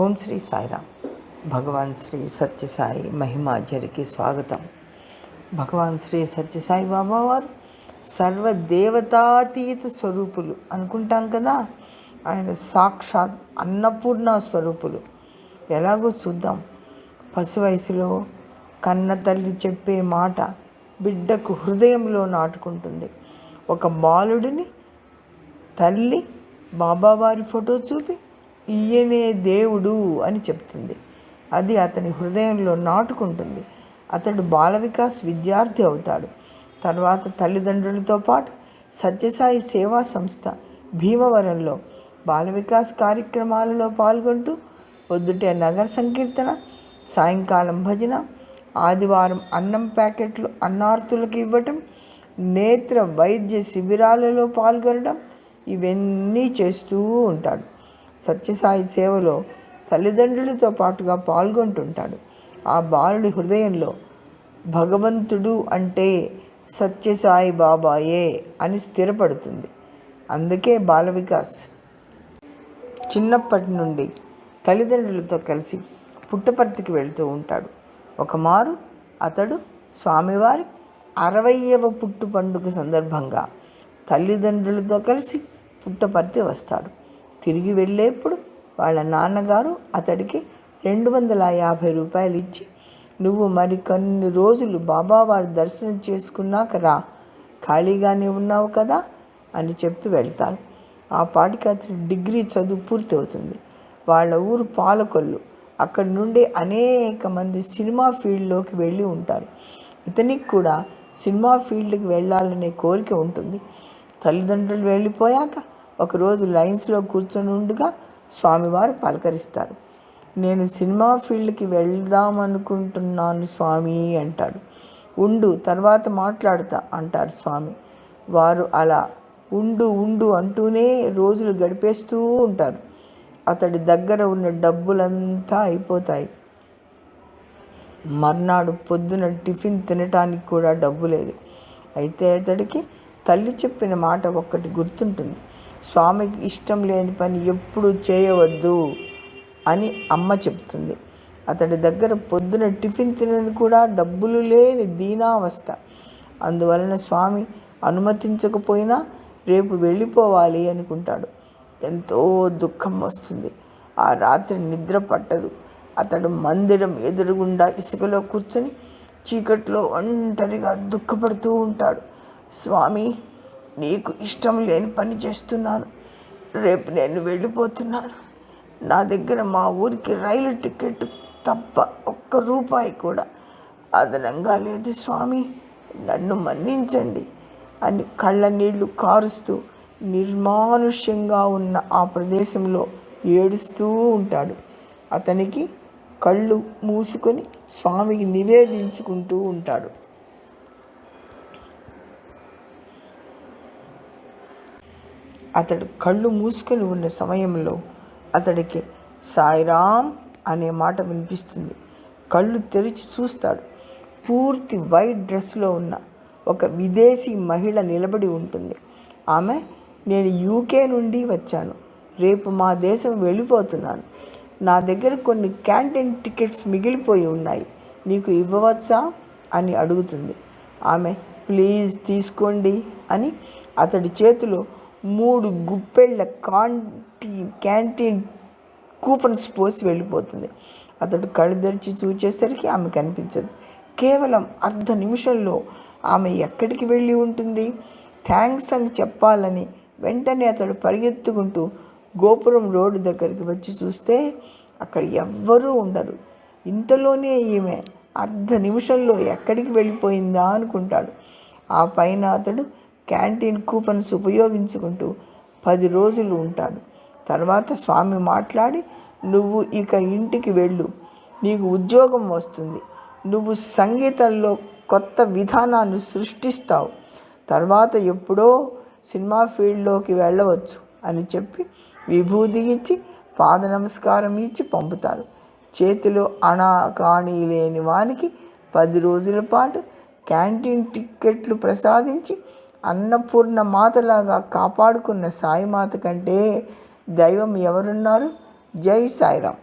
ఓం శ్రీ సాయిరామ్. భగవాన్ శ్రీ సత్యసాయి మహిమాజరికి స్వాగతం. భగవాన్ శ్రీ సత్యసాయి బాబా వారు సర్వదేవతాతీత స్వరూపులు అనుకుంటాం కదా. ఆయన సాక్షాత్ అన్నపూర్ణ స్వరూపులు. ఎలాగో చూద్దాం. పసి వయసులో కన్న తల్లి చెప్పే మాట బిడ్డకు హృదయంలో నాటుకుంటుంది. ఒక బాలుడిని తల్లి బాబావారి ఫోటో చూపి ఈయనే దేవుడు అని చెప్తుంది. అది అతని హృదయంలో నాటుకుంటుంది. అతడు బాల వికాస్ విద్యార్థి అవుతాడు. తర్వాత తల్లిదండ్రులతో పాటు సత్యసాయి సేవా సంస్థ భీమవరంలో బాల వికాస్ కార్యక్రమాలలో పాల్గొంటూ పొద్దుటే నగర సంకీర్తన, సాయంకాలం భజన, ఆదివారం అన్నం ప్యాకెట్లు అన్నార్తులకు ఇవ్వటం, నేత్ర వైద్య శిబిరాలలో పాల్గొనడం, ఇవన్నీ చేస్తూ ఉంటాడు. సత్యసాయి సేవలో తల్లిదండ్రులతో పాటుగా పాల్గొంటుంటాడు. ఆ బాలుడి హృదయంలో భగవంతుడు అంటే సత్యసాయి బాబాయే అని స్థిరపడుతుంది. అందుకే బాల వికాస్ చిన్నప్పటి నుండి తల్లిదండ్రులతో కలిసి పుట్టపర్తికి వెళుతూ ఉంటాడు. ఒకమారు అతడు స్వామివారి 60వ పుట్టు పండుగ సందర్భంగా తల్లిదండ్రులతో కలిసి పుట్టపర్తి వస్తాడు. తిరిగి వెళ్ళేప్పుడు వాళ్ళ నాన్నగారు అతడికి 250 రూపాయలు ఇచ్చి, నువ్వు మరి కొన్ని రోజులు బాబావారి దర్శనం చేసుకున్నాక రా, ఖాళీగానే ఉన్నావు కదా అని చెప్పి వెళ్తారు. ఆ పాటికి అతడి డిగ్రీ చదువు పూర్తి అవుతుంది. వాళ్ళ ఊరు పాలకొల్లు. అక్కడి నుండి అనేక మంది సినిమా ఫీల్డ్లోకి వెళ్ళి ఉంటారు. ఇతనికి కూడా సినిమా ఫీల్డ్కి వెళ్ళాలనే కోరిక ఉంటుంది. తల్లిదండ్రులు వెళ్ళిపోయాక ఒకరోజు లైన్స్లో కూర్చొని ఉండగా స్వామివారు పలకరిస్తారు. నేను సినిమా ఫీల్డ్కి వెళ్దామనుకుంటున్నాను స్వామి అంటాడు. ఉండు, తర్వాత మాట్లాడుతా అంటారు స్వామి. వారు అలా ఉండు ఉండు అంటూనే రోజులు గడిపేస్తూ ఉంటారు. అతడి దగ్గర ఉన్న డబ్బులంతా అయిపోతాయి. మర్నాడు పొద్దున టిఫిన్ తినటానికి కూడా డబ్బు లేదు. అయితే అతడికి తల్లి చెప్పిన మాట ఒక్కటి గుర్తుంటుంది. స్వామికి ఇష్టం లేని పని ఎప్పుడు చేయవద్దు అని అమ్మ చెప్తుంది. అతడి దగ్గర పొద్దున టిఫిన్ తినని కూడా డబ్బులు లేని దీనావస్థ. అందువలన స్వామి అనుమతించకపోయినా రేపు వెళ్ళిపోవాలి అనుకుంటాడు. ఎంతో దుఃఖం వస్తుంది. ఆ రాత్రి నిద్ర పట్టదు. అతడు మందిరం ఎదురుగుండా ఇసుకలో కూర్చొని చీకట్లో ఒంటరిగా దుఃఖపడుతూ ఉంటాడు. స్వామి, నీకు ఇష్టం లేని పని చేస్తున్నాను. రేపు నేను వెళ్ళిపోతున్నాను. నా దగ్గర మా ఊరికి రైలు టికెట్ తప్ప ఒక్క రూపాయి కూడా అదనంగా లేదు స్వామి, నన్ను మన్నించండి అని కళ్ళ నీళ్లు కారుస్తూ నిర్మానుష్యంగా ఉన్న ఆ ప్రదేశంలో ఏడుస్తూ ఉంటాడు. అతనికి కళ్ళు మూసుకొని స్వామికి నివేదించుకుంటూ ఉంటాడు. అతడు కళ్ళు మూసుకొని ఉన్న సమయంలో అతడికి సాయిరామ్ అనే మాట వినిపిస్తుంది. కళ్ళు తెరిచి చూస్తాడు. పూర్తి వైట్ డ్రెస్లో ఉన్న ఒక విదేశీ మహిళ నిలబడి ఉంటుంది. ఆమె, నేను యూకే నుండి వచ్చాను. రేపు మా దేశం వెళ్ళిపోతున్నాను. నా దగ్గర కొన్ని క్యాంటీన్ టికెట్స్ మిగిలిపోయి ఉన్నాయి. నీకు ఇవ్వవచ్చా అని అడుగుతుంది. ఆమె, ప్లీజ్ తీసుకోండి అని అతడి చేతిలో 3 గుప్పెళ్ళ క్యాంటీన్ కూపన్స్ పోసి వెళ్ళిపోతుంది. అతడు కళ్ళు తెరిచి చూచేసరికి ఆమె కనిపించదు. కేవలం అర్ధ నిమిషంలో ఆమె ఎక్కడికి వెళ్ళి ఉంటుంది? థ్యాంక్స్ అని చెప్పాలని వెంటనే అతడు పరిగెత్తుకుంటూ గోపురం రోడ్డు దగ్గరికి వచ్చి చూస్తే అక్కడ ఎవ్వరూ ఉండరు. ఇంతలోనే ఈమె అర్ధ నిమిషంలో ఎక్కడికి వెళ్ళిపోయిందా అనుకుంటాడు. ఆ పైన అతడు క్యాంటీన్ కూపన్స్ ఉపయోగించుకుంటూ 10 రోజులు ఉంటాడు. తర్వాత స్వామి మాట్లాడి, నువ్వు ఇక ఇంటికి వెళ్ళు, నీకు ఉద్యోగం వస్తుంది, నువ్వు సంగీతంలో కొత్త విధానాన్ని సృష్టిస్తావు, తర్వాత ఎప్పుడో సినిమా ఫీల్డ్లోకి వెళ్ళవచ్చు అని చెప్పి విభూతి ఇచ్చి పాద నమస్కారం ఇచ్చి పంపుతారు. చేతిలో అణా కాణీ లేని వానికి 10 రోజుల పాటు క్యాంటీన్ టిక్కెట్లు ప్రసాదించి అన్నపూర్ణ మాతలాగా కాపాడుకున్న సాయిమాత కంటే దైవం ఎవరున్నారు? జై సాయిరామ్.